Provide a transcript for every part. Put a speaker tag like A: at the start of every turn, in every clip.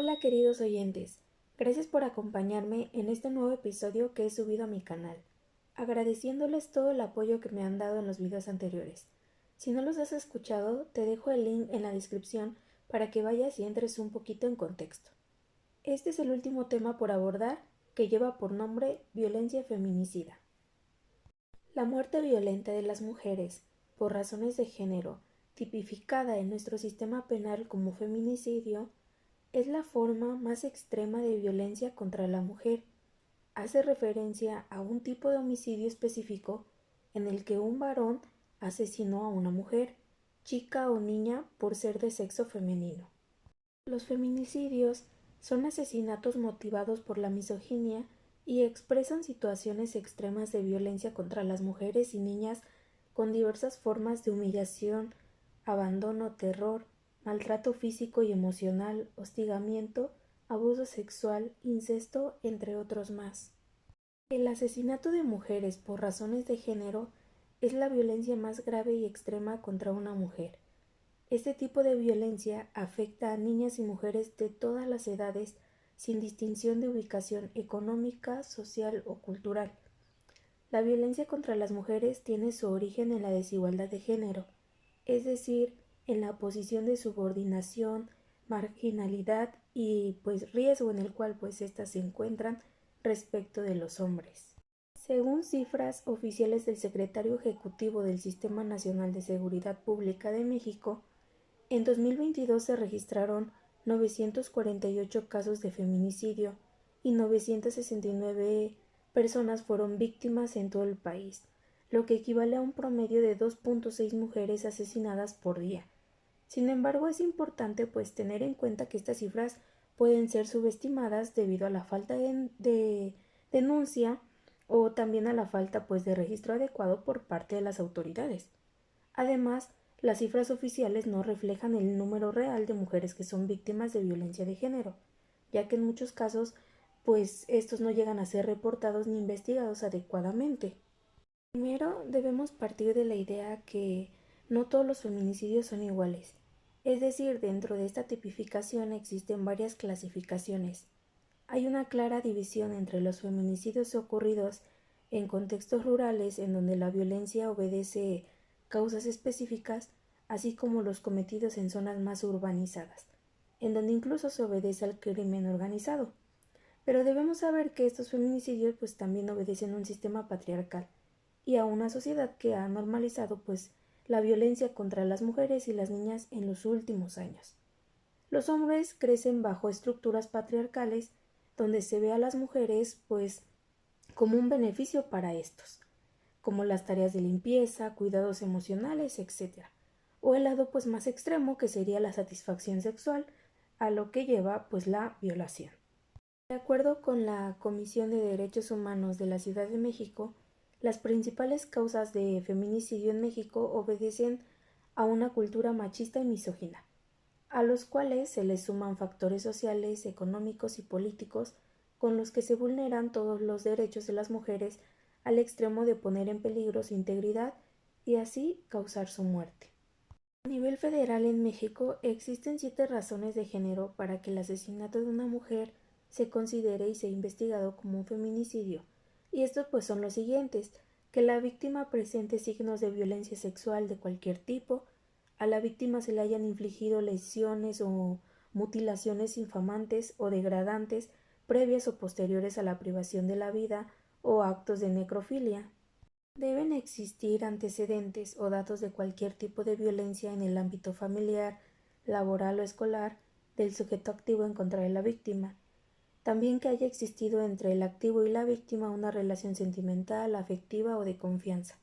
A: Hola queridos oyentes, gracias por acompañarme en este nuevo episodio que he subido a mi canal, agradeciéndoles todo el apoyo que me han dado en los videos anteriores. Si no los has escuchado, te dejo el link en la descripción para que vayas y entres un poquito en contexto. Este es el último tema por abordar, que lleva por nombre violencia feminicida. La muerte violenta de las mujeres, por razones de género, tipificada en nuestro sistema penal como feminicidio, es la forma más extrema de violencia contra la mujer. Hace referencia a un tipo de homicidio específico en el que un varón asesinó a una mujer, chica o niña, por ser de sexo femenino. Los feminicidios son asesinatos motivados por la misoginia y expresan situaciones extremas de violencia contra las mujeres y niñas con diversas formas de humillación, abandono, terror, maltrato físico y emocional, hostigamiento, abuso sexual, incesto, entre otros más. El asesinato de mujeres por razones de género es la violencia más grave y extrema contra una mujer. Este tipo de violencia afecta a niñas y mujeres de todas las edades sin distinción de ubicación económica, social o cultural. La violencia contra las mujeres tiene su origen en la desigualdad de género, es decir, en la posición de subordinación, marginalidad y riesgo en el cual éstas se encuentran respecto de los hombres. Según cifras oficiales del Secretario Ejecutivo del Sistema Nacional de Seguridad Pública de México, en 2022 se registraron 948 casos de feminicidio y 969 personas fueron víctimas en todo el país, lo que equivale a un promedio de 2.6 mujeres asesinadas por día. Sin embargo, es importante tener en cuenta que estas cifras pueden ser subestimadas debido a la falta de denuncia o también a la falta de registro adecuado por parte de las autoridades. Además, las cifras oficiales no reflejan el número real de mujeres que son víctimas de violencia de género, ya que en muchos casos, estos no llegan a ser reportados ni investigados adecuadamente. Primero, debemos partir de la idea que no todos los feminicidios son iguales. Es decir, dentro de esta tipificación existen varias clasificaciones. Hay una clara división entre los feminicidios ocurridos en contextos rurales en donde la violencia obedece causas específicas, así como los cometidos en zonas más urbanizadas, en donde incluso se obedece al crimen organizado. Pero debemos saber que estos feminicidios también obedecen a un sistema patriarcal y a una sociedad que ha normalizado la violencia contra las mujeres y las niñas en los últimos años. Los hombres crecen bajo estructuras patriarcales donde se ve a las mujeres como un beneficio para estos, como las tareas de limpieza, cuidados emocionales, etc. O el lado más extremo, que sería la satisfacción sexual, a lo que lleva la violación. De acuerdo con la Comisión de Derechos Humanos de la Ciudad de México, las principales causas de feminicidio en México obedecen a una cultura machista y misógina, a los cuales se les suman factores sociales, económicos y políticos con los que se vulneran todos los derechos de las mujeres al extremo de poner en peligro su integridad y así causar su muerte. A nivel federal en México existen 7 razones de género para que el asesinato de una mujer se considere y sea investigado como un feminicidio, y estos son los siguientes: que la víctima presente signos de violencia sexual de cualquier tipo, a la víctima se le hayan infligido lesiones o mutilaciones infamantes o degradantes previas o posteriores a la privación de la vida o actos de necrofilia. Deben existir antecedentes o datos de cualquier tipo de violencia en el ámbito familiar, laboral o escolar del sujeto activo en contra de la víctima. También que haya existido entre el activo y la víctima una relación sentimental, afectiva o de confianza.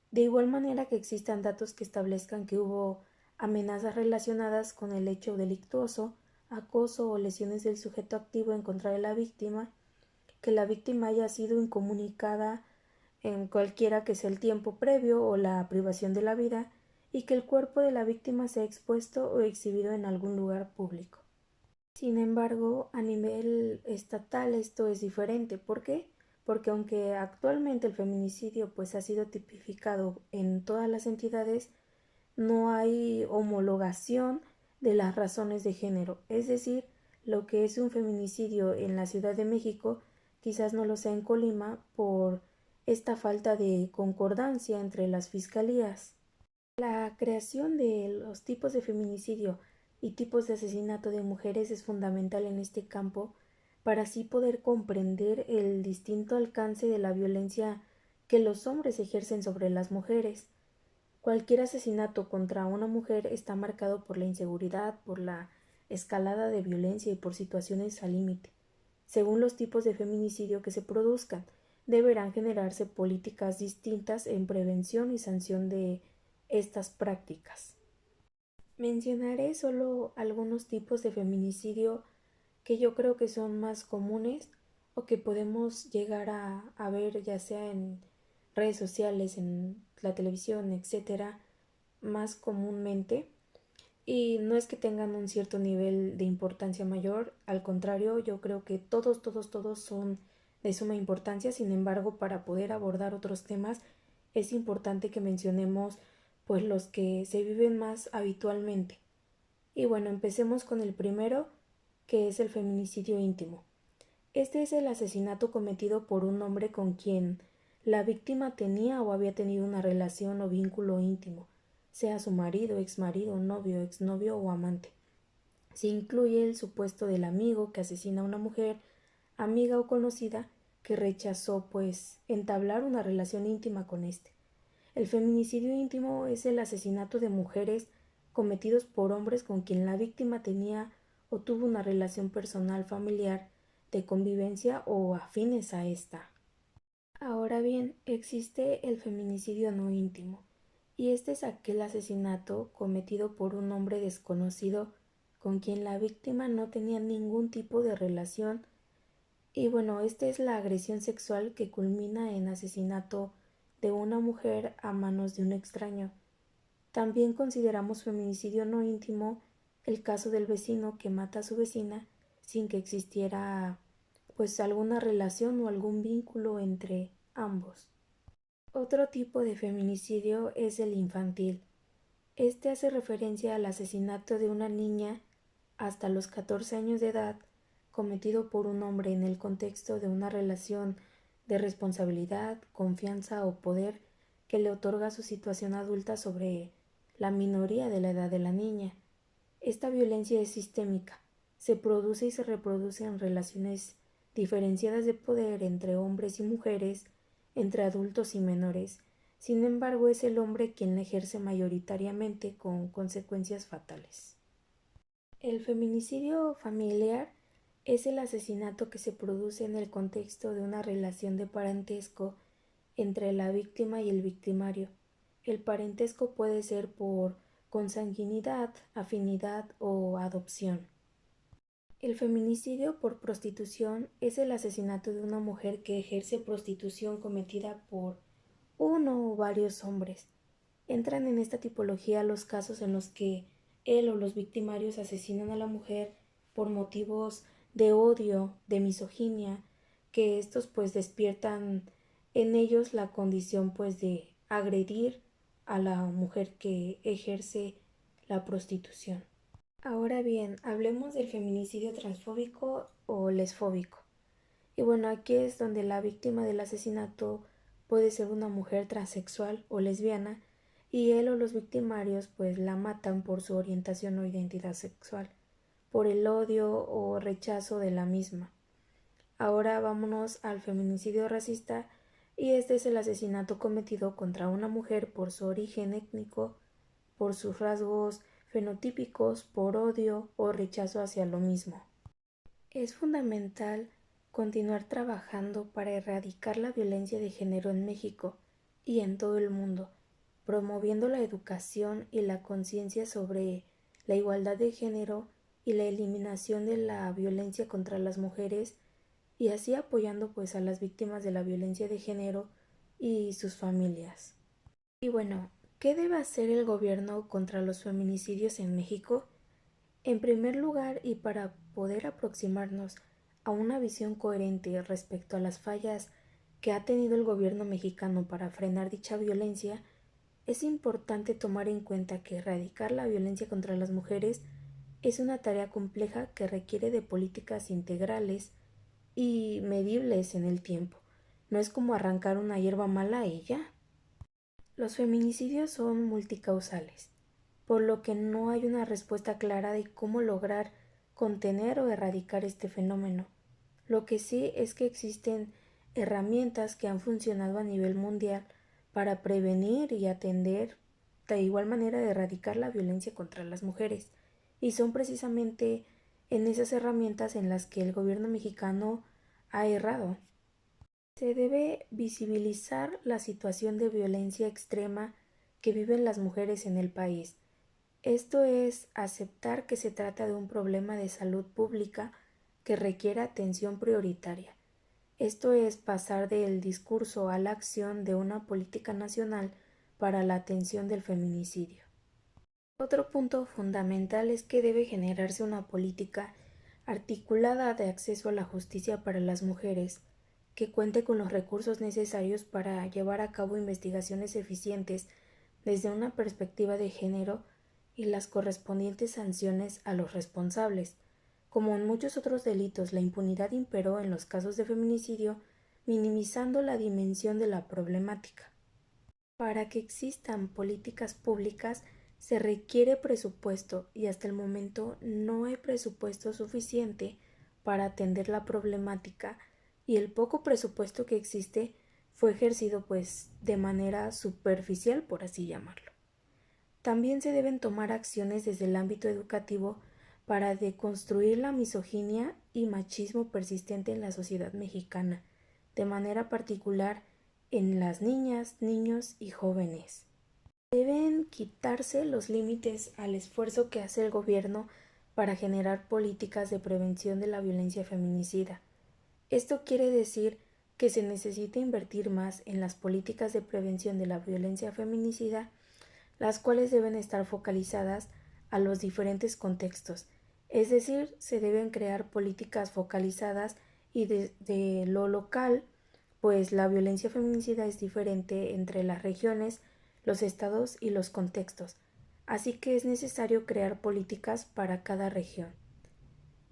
A: De igual manera que existan datos que establezcan que hubo amenazas relacionadas con el hecho delictuoso, acoso o lesiones del sujeto activo en contra de la víctima, que la víctima haya sido incomunicada en cualquiera que sea el tiempo previo o la privación de la vida, y que el cuerpo de la víctima sea expuesto o exhibido en algún lugar público. Sin embargo, a nivel estatal esto es diferente. ¿Por qué? Porque aunque actualmente el feminicidio ha sido tipificado en todas las entidades, no hay homologación de las razones de género, es decir, lo que es un feminicidio en la Ciudad de México quizás no lo sea en Colima por esta falta de concordancia entre las fiscalías. La creación de los tipos de feminicidio y tipos de asesinato de mujeres es fundamental en este campo para así poder comprender el distinto alcance de la violencia que los hombres ejercen sobre las mujeres. Cualquier asesinato contra una mujer está marcado por la inseguridad, por la escalada de violencia y por situaciones al límite. Según los tipos de feminicidio que se produzcan, deberán generarse políticas distintas en prevención y sanción de estas prácticas. Mencionaré solo algunos tipos de feminicidio que yo creo que son más comunes o que podemos llegar a ver ya sea en redes sociales, en la televisión, etcétera, más comúnmente. Y no es que tengan un cierto nivel de importancia mayor, al contrario, yo creo que todos son de suma importancia. Sin embargo, para poder abordar otros temas, es importante que mencionemos pues los que se viven más habitualmente. Y bueno, empecemos con el primero, que es el feminicidio íntimo. Este es el asesinato cometido por un hombre con quien la víctima tenía o había tenido una relación o vínculo íntimo, sea su marido, exmarido, novio, exnovio o amante. Se incluye el supuesto del amigo que asesina a una mujer, amiga o conocida, que rechazó pues entablar una relación íntima con éste. El feminicidio íntimo es el asesinato de mujeres cometidos por hombres con quien la víctima tenía o tuvo una relación personal familiar de convivencia o afines a esta. Ahora bien, existe el feminicidio no íntimo, y este es aquel asesinato cometido por un hombre desconocido con quien la víctima no tenía ningún tipo de relación, y bueno, esta es la agresión sexual que culmina en asesinato de una mujer a manos de un extraño. También consideramos feminicidio no íntimo el caso del vecino que mata a su vecina sin que existiera pues alguna relación o algún vínculo entre ambos. Otro tipo de feminicidio es el infantil. Este hace referencia al asesinato de una niña hasta los 14 años de edad cometido por un hombre en el contexto de una relación de responsabilidad, confianza o poder que le otorga su situación adulta sobre la minoría de la edad de la niña. Esta violencia es sistémica, se produce y se reproduce en relaciones diferenciadas de poder entre hombres y mujeres, entre adultos y menores. Sin embargo, es el hombre quien la ejerce mayoritariamente con consecuencias fatales. El feminicidio familiar es el asesinato que se produce en el contexto de una relación de parentesco entre la víctima y el victimario. El parentesco puede ser por consanguinidad, afinidad o adopción. El feminicidio por prostitución es el asesinato de una mujer que ejerce prostitución cometida por uno o varios hombres. Entran en esta tipología los casos en los que él o los victimarios asesinan a la mujer por motivos de odio, de misoginia, que estos pues despiertan en ellos la condición pues de agredir a la mujer que ejerce la prostitución. Ahora bien, hablemos del feminicidio transfóbico o lesfóbico. Y bueno, aquí es donde la víctima del asesinato puede ser una mujer transexual o lesbiana y él o los victimarios pues la matan por su orientación o identidad sexual, por el odio o rechazo de la misma. Ahora vámonos al feminicidio racista y este es el asesinato cometido contra una mujer por su origen étnico, por sus rasgos fenotípicos, por odio o rechazo hacia lo mismo. Es fundamental continuar trabajando para erradicar la violencia de género en México y en todo el mundo, promoviendo la educación y la conciencia sobre la igualdad de género y la eliminación de la violencia contra las mujeres y así apoyando pues a las víctimas de la violencia de género y sus familias. Y bueno, ¿qué debe hacer el gobierno contra los feminicidios en México? En primer lugar, y para poder aproximarnos a una visión coherente respecto a las fallas que ha tenido el gobierno mexicano para frenar dicha violencia, es importante tomar en cuenta que erradicar la violencia contra las mujeres Es una tarea compleja que requiere de políticas integrales y medibles en el tiempo. No es como arrancar una hierba mala y ya. Los feminicidios son multicausales, por lo que no hay una respuesta clara de cómo lograr contener o erradicar este fenómeno. Lo que sí es que existen herramientas que han funcionado a nivel mundial para prevenir y atender, de igual manera de erradicar la violencia contra las mujeres. Y son precisamente en esas herramientas en las que el gobierno mexicano ha errado. Se debe visibilizar la situación de violencia extrema que viven las mujeres en el país. Esto es aceptar que se trata de un problema de salud pública que requiere atención prioritaria. Esto es pasar del discurso a la acción de una política nacional para la atención del feminicidio. Otro punto fundamental es que debe generarse una política articulada de acceso a la justicia para las mujeres, que cuente con los recursos necesarios para llevar a cabo investigaciones eficientes desde una perspectiva de género y las correspondientes sanciones a los responsables. Como en muchos otros delitos, la impunidad imperó en los casos de feminicidio, minimizando la dimensión de la problemática. Para que existan políticas públicas se requiere presupuesto y hasta el momento no hay presupuesto suficiente para atender la problemática y el poco presupuesto que existe fue ejercido de manera superficial, por así llamarlo. También se deben tomar acciones desde el ámbito educativo para deconstruir la misoginia y machismo persistente en la sociedad mexicana, de manera particular en las niñas, niños y jóvenes. Deben quitarse los límites al esfuerzo que hace el gobierno para generar políticas de prevención de la violencia feminicida. Esto quiere decir que se necesita invertir más en las políticas de prevención de la violencia feminicida, las cuales deben estar focalizadas a los diferentes contextos, es decir, se deben crear políticas focalizadas y de lo local, pues la violencia feminicida es diferente entre las regiones, los estados y los contextos, así que es necesario crear políticas para cada región.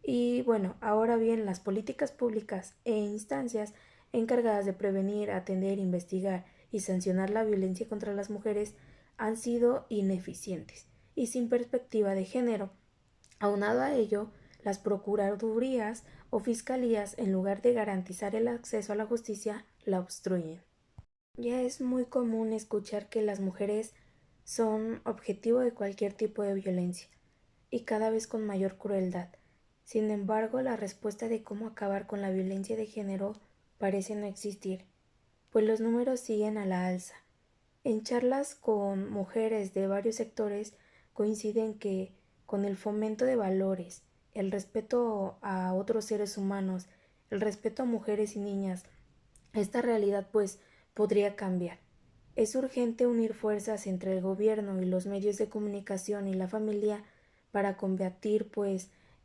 A: Y bueno, ahora bien, las políticas públicas e instancias encargadas de prevenir, atender, investigar y sancionar la violencia contra las mujeres han sido ineficientes y sin perspectiva de género. Aunado a ello, las procuradurías o fiscalías, en lugar de garantizar el acceso a la justicia, la obstruyen. Ya es muy común escuchar que las mujeres son objetivo de cualquier tipo de violencia, y cada vez con mayor crueldad. Sin embargo, la respuesta de cómo acabar con la violencia de género parece no existir, pues los números siguen a la alza. En charlas con mujeres de varios sectores coinciden que con el fomento de valores, el respeto a otros seres humanos, el respeto a mujeres y niñas, esta realidad podría cambiar. Es urgente unir fuerzas entre el gobierno y los medios de comunicación y la familia para combatir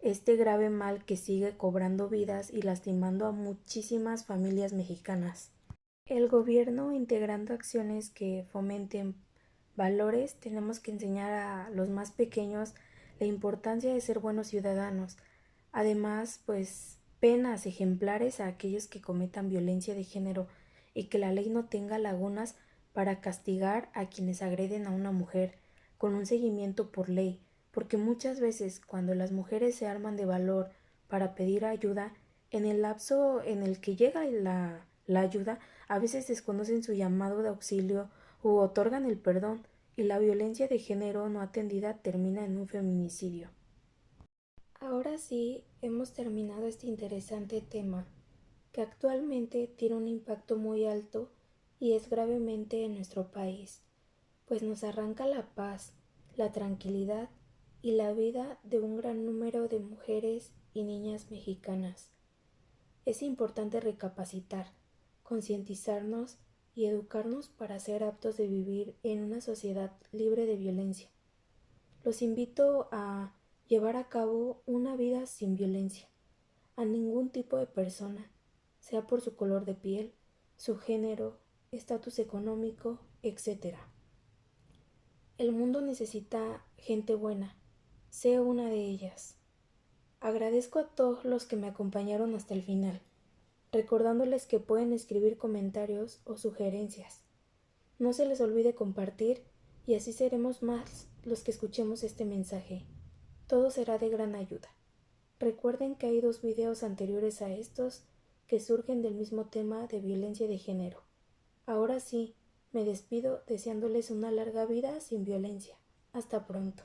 A: este grave mal que sigue cobrando vidas y lastimando a muchísimas familias mexicanas. El gobierno, integrando acciones que fomenten valores, tenemos que enseñar a los más pequeños la importancia de ser buenos ciudadanos. Además, penas ejemplares a aquellos que cometan violencia de género y que la ley no tenga lagunas para castigar a quienes agreden a una mujer con un seguimiento por ley, porque muchas veces cuando las mujeres se arman de valor para pedir ayuda, en el lapso en el que llega la ayuda, a veces desconocen su llamado de auxilio u otorgan el perdón, y la violencia de género no atendida termina en un feminicidio. Ahora sí, hemos terminado este interesante tema, que actualmente tiene un impacto muy alto y es gravemente en nuestro país, pues nos arranca la paz, la tranquilidad y la vida de un gran número de mujeres y niñas mexicanas. Es importante recapacitar, concientizarnos y educarnos para ser aptos de vivir en una sociedad libre de violencia. Los invito a llevar a cabo una vida sin violencia a ningún tipo de persona, sea por su color de piel, su género, estatus económico, etc. El mundo necesita gente buena, sé una de ellas. Agradezco a todos los que me acompañaron hasta el final, recordándoles que pueden escribir comentarios o sugerencias. No se les olvide compartir y así seremos más los que escuchemos este mensaje. Todo será de gran ayuda. Recuerden que hay 2 videos anteriores a estos que surgen del mismo tema de violencia de género. Ahora sí, me despido deseándoles una larga vida sin violencia. Hasta pronto.